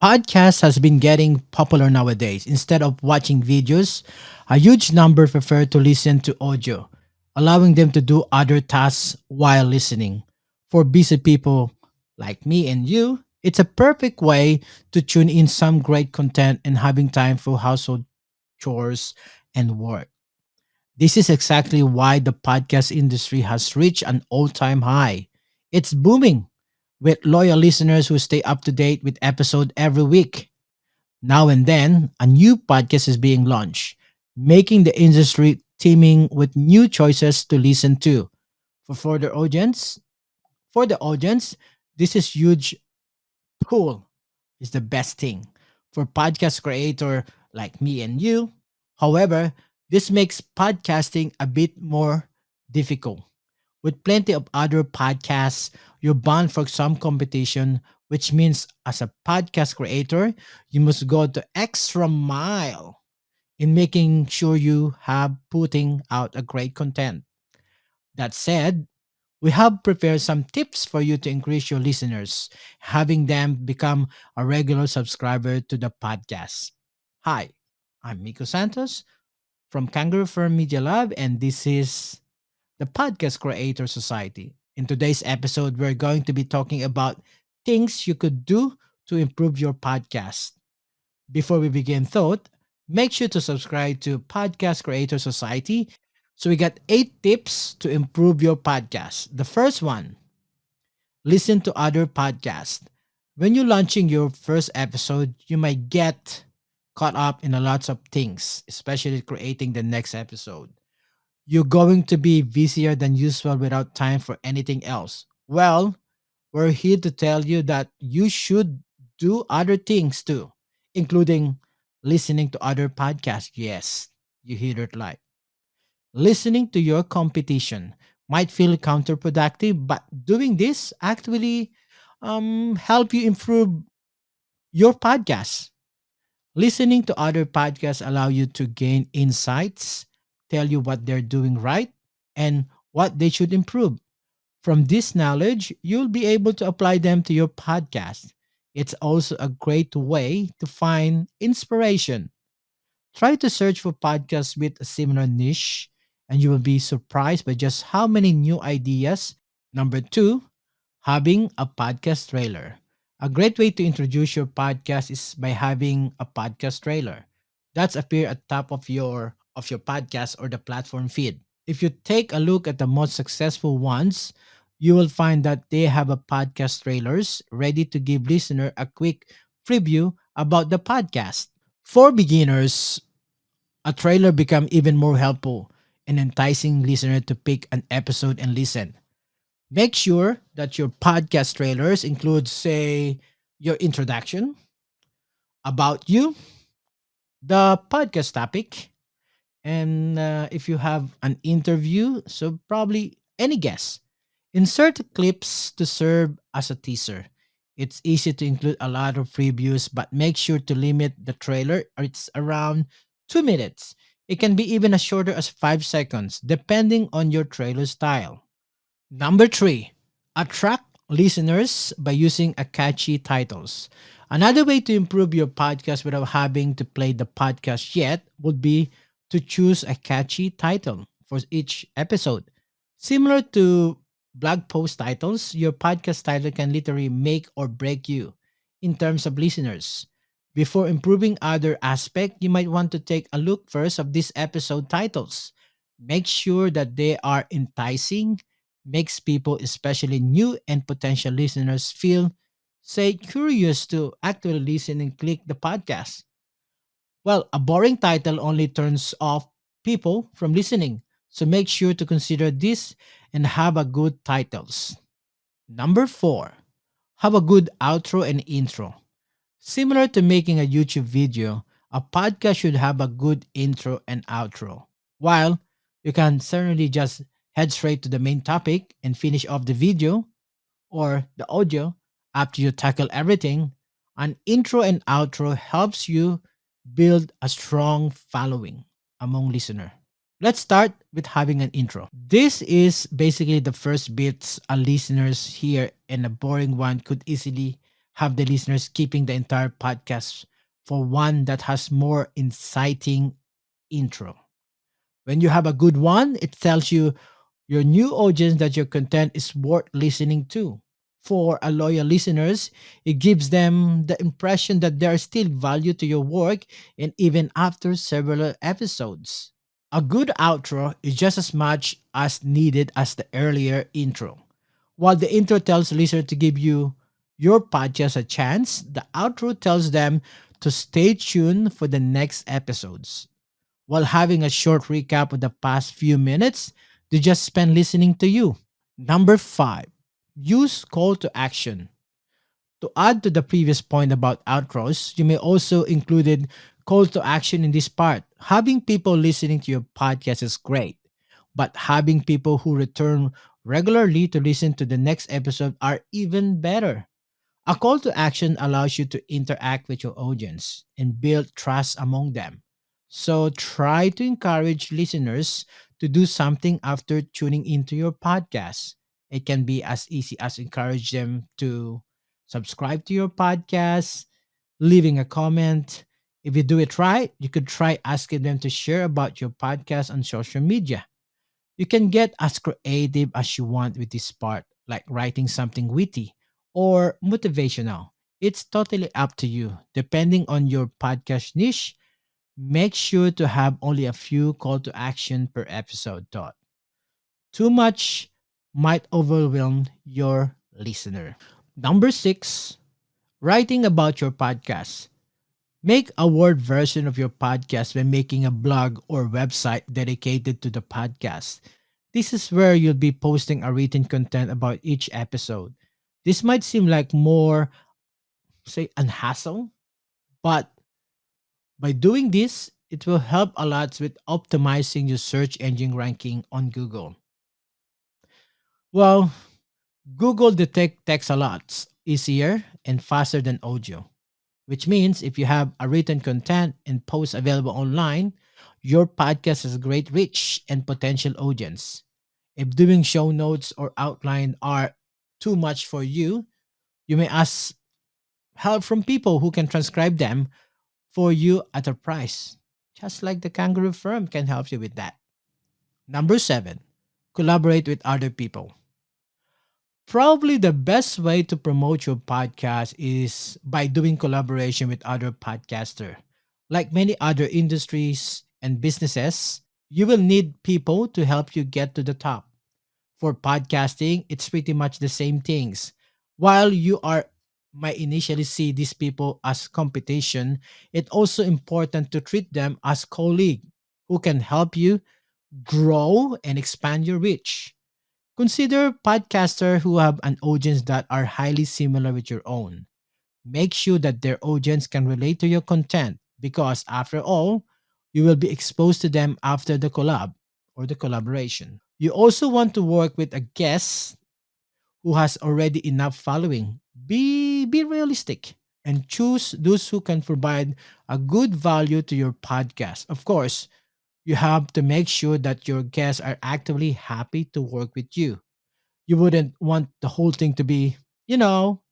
Podcast has been getting popular nowadays. Instead of watching videos, a huge number prefer to listen to audio, allowing them to do other tasks while listening. For busy people like me and you, it's a perfect way to tune in some great content and having time for household chores and work. This is exactly why the podcast industry has reached an all-time high. It's booming with loyal listeners who stay up to date with episode every week. Now and then, a new podcast is being launched, making the industry teeming with new choices to listen to. For the audience, for the audience, this is huge pool is the best thing. For podcast creator like me and you, however, this makes podcasting a bit more difficult. With plenty of other podcasts, you're bound for some competition, which means as a podcast creator, you must go the extra mile in making sure you have putting out a great content. That said, we have prepared some tips for you to increase your listeners, having them become a regular subscriber to the podcast. Hi, I'm Miko Santos from Kangaroo Firm Media Lab, and this is the Podcast Creator Society. In today's episode, we're going to be talking about things you could do to improve your podcast. Before we begin, thought, make sure to subscribe to Podcast Creator Society. So we got 8 tips to improve your podcast. The first one, listen to other podcasts. When you're launching your first episode, you might get caught up in a lots of things, especially creating the next episode. You're going to be busier than usual without time for anything else. Well, we're here to tell you that you should do other things too, including listening to other podcasts. Yes, you hear it right. Listening to your competition might feel counterproductive, but doing this actually help you improve your podcast. Listening to other podcasts allow you to gain insights, tell you what they're doing right, and what they should improve. From this knowledge, you'll be able to apply them to your podcast. It's also a great way to find inspiration. Try to search for podcasts with a similar niche, and you will be surprised by just how many new ideas. Number two, having a podcast trailer. A great way to introduce your podcast is by having a podcast trailer. That's appear at top of your podcast or the platform feed. If you take a look at the most successful ones, you will find that they have a podcast trailers ready to give listener a quick preview about the podcast. For beginners, a trailer become even more helpful in enticing listener to pick an episode and listen. Make sure that your podcast trailers include, say, your introduction, about you, the podcast topic, and if you have an interview, so probably any guest. Insert clips to serve as a teaser. It's easy to include a lot of previews, but make sure to limit the trailer. It's around 2 minutes. It can be even as shorter as 5 seconds, depending on your trailer style. Number three, attract listeners by using a catchy titles. Another way to improve your podcast without having to play the podcast yet would be to choose a catchy title for each episode. Similar to blog post titles, your podcast title can literally make or break you in terms of listeners. Before improving other aspect, you might want to take a look first of these episode titles. Make sure that they are enticing, makes people, especially new and potential listeners, feel, say, curious to actually listen and click the podcast. Well, a boring title only turns off people from listening. So make sure to consider this and have a good titles. Number four, have a good outro and intro. Similar to making a YouTube video, a podcast should have a good intro and outro. While you can certainly just head straight to the main topic and finish off the video or the audio after you tackle everything, an intro and outro helps you build a strong following among listener. Let's start with having an intro. This is basically the first bits a listeners hear, and a boring one could easily have the listeners keeping the entire podcast for one that has more inciting intro. When you have a good one, it tells your new audience that your content is worth listening to. For a loyal listeners, it gives them the impression that there is still value to your work and even after several episodes. A good outro is just as much as needed as the earlier intro. While the intro tells listener to give your podcast a chance, the outro tells them to stay tuned for the next episodes. While having a short recap of the past few minutes, they just spend listening to you. Number 5, use call to action. To add to the previous point about outros, you may also include call to action in this part. Having people listening to your podcast is great, but having people who return regularly to listen to the next episode are even better. A call to action allows you to interact with your audience and build trust among them. So try to encourage listeners to do something after tuning into your podcast. It can be as easy as encourage them to subscribe to your podcast, leaving a comment. If you do it right, you could try asking them to share about your podcast on social media. You can get as creative as you want with this part, like writing something witty or motivational. It's totally up to you. Depending on your podcast niche, make sure to have only a few call to action per episode thought. Too much might overwhelm your listener. Number 6, writing about your podcast. Make a word version of your podcast when making a blog or website dedicated to the podcast. This is where you'll be posting a written content about each episode. This might seem like more, say, an hassle, but by doing this, it will help a lot with optimizing your search engine ranking on Google. Well, Google detect text a lot easier and faster than audio, which means if you have a written content and posts available online, your podcast has great reach and potential audience. If doing show notes or outline are too much for you, you may ask help from people who can transcribe them for you at a price. Just like the kangaroo firm can help you with that. Number 7, collaborate with other people. Probably the best way to promote your podcast is by doing collaboration with other podcaster. Like many other industries and businesses, you will need people to help you get to the top. For podcasting, it's pretty much the same things. While you are might initially see these people as competition, it's also important to treat them as colleague who can help you grow and expand your reach. Consider podcasters who have an audience that are highly similar with your own. Make sure that their audience can relate to your content because after all, you will be exposed to them after the collab or the collaboration. You also want to work with a guest who has already enough following. Be realistic and choose those who can provide a good value to your podcast. Of course, you have to make sure that your guests are actively happy to work with you. You wouldn't want the whole thing to be,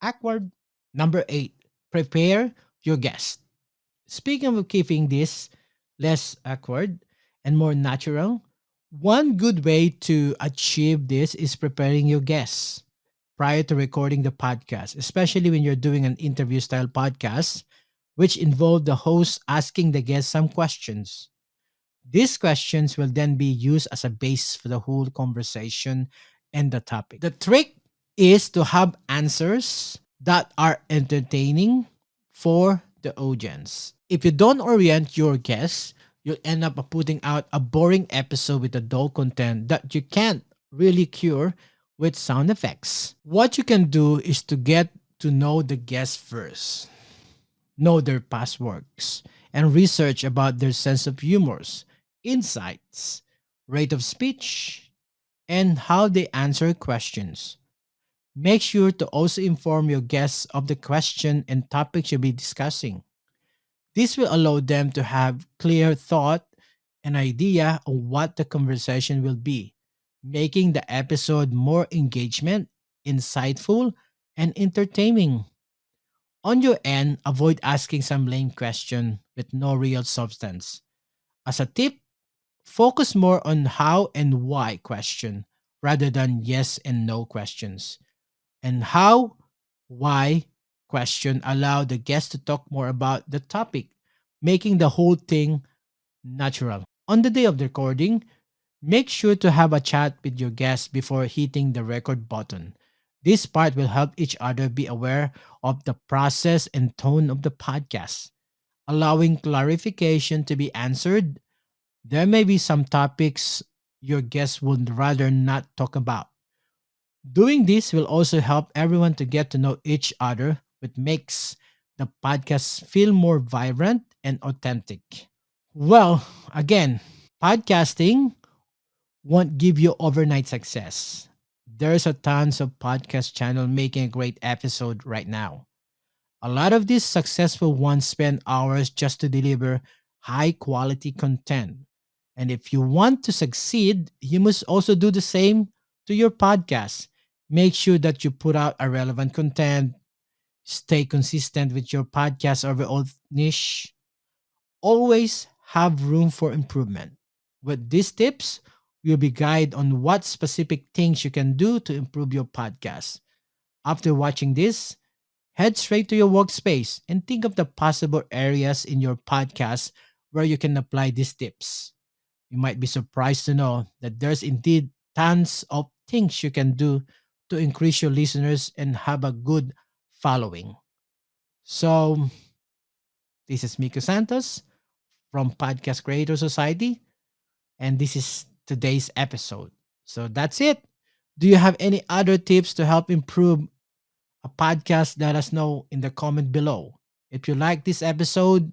awkward. Number 8, prepare your guest. Speaking of keeping this less awkward and more natural, one good way to achieve this is preparing your guests prior to recording the podcast, especially when you're doing an interview style podcast, which involve the host asking the guest some questions. These questions will then be used as a base for the whole conversation and the topic. The trick is to have answers that are entertaining for the audience. If you don't orient your guests, you'll end up putting out a boring episode with a dull content that you can't really cure with sound effects. What you can do is to get to know the guest first, know their past works, and research about their sense of humors, insights, rate of speech, and how they answer questions. Make sure to also inform your guests of the question and topics you'll be discussing. This will allow them to have clear thought and idea of what the conversation will be, making the episode more engagement, insightful, and entertaining. On your end, avoid asking some lame question with no real substance. As a tip, focus more on how and why question rather than yes and no questions. And how, why question allow the guest to talk more about the topic, making the whole thing natural. On the day of the recording, make sure to have a chat with your guest before hitting the record button. This part will help each other be aware of the process and tone of the podcast, allowing clarification to be answered. There may be some topics your guest would rather not talk about. Doing this will also help everyone to get to know each other, which makes the podcast feel more vibrant and authentic. Well, again, podcasting won't give you overnight success. There's a tons of podcast channel making a great episode right now. A lot of these successful ones spend hours just to deliver high quality content. And if you want to succeed, you must also do the same to your podcast. Make sure that you put out a relevant content, stay consistent with your podcast overall niche, always have room for improvement. With these tips, we'll be guide on what specific things you can do to improve your podcast. After watching this, head straight to your workspace and think of the possible areas in your podcast where you can apply these tips. You might be surprised to know that there's indeed tons of things you can do to increase your listeners and have a good following. So, this is Miko Santos from Podcast Creator Society, and this is today's episode. So, that's it. Do you have any other tips to help improve a podcast? Let us know in the comment below. If you like this episode,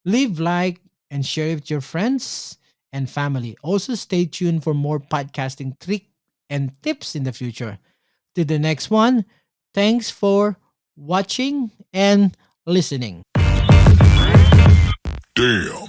leave like and share it with your friends and family. Also stay tuned for more podcasting trick and tips in the future. To the next one, thanks for watching and listening. Damn.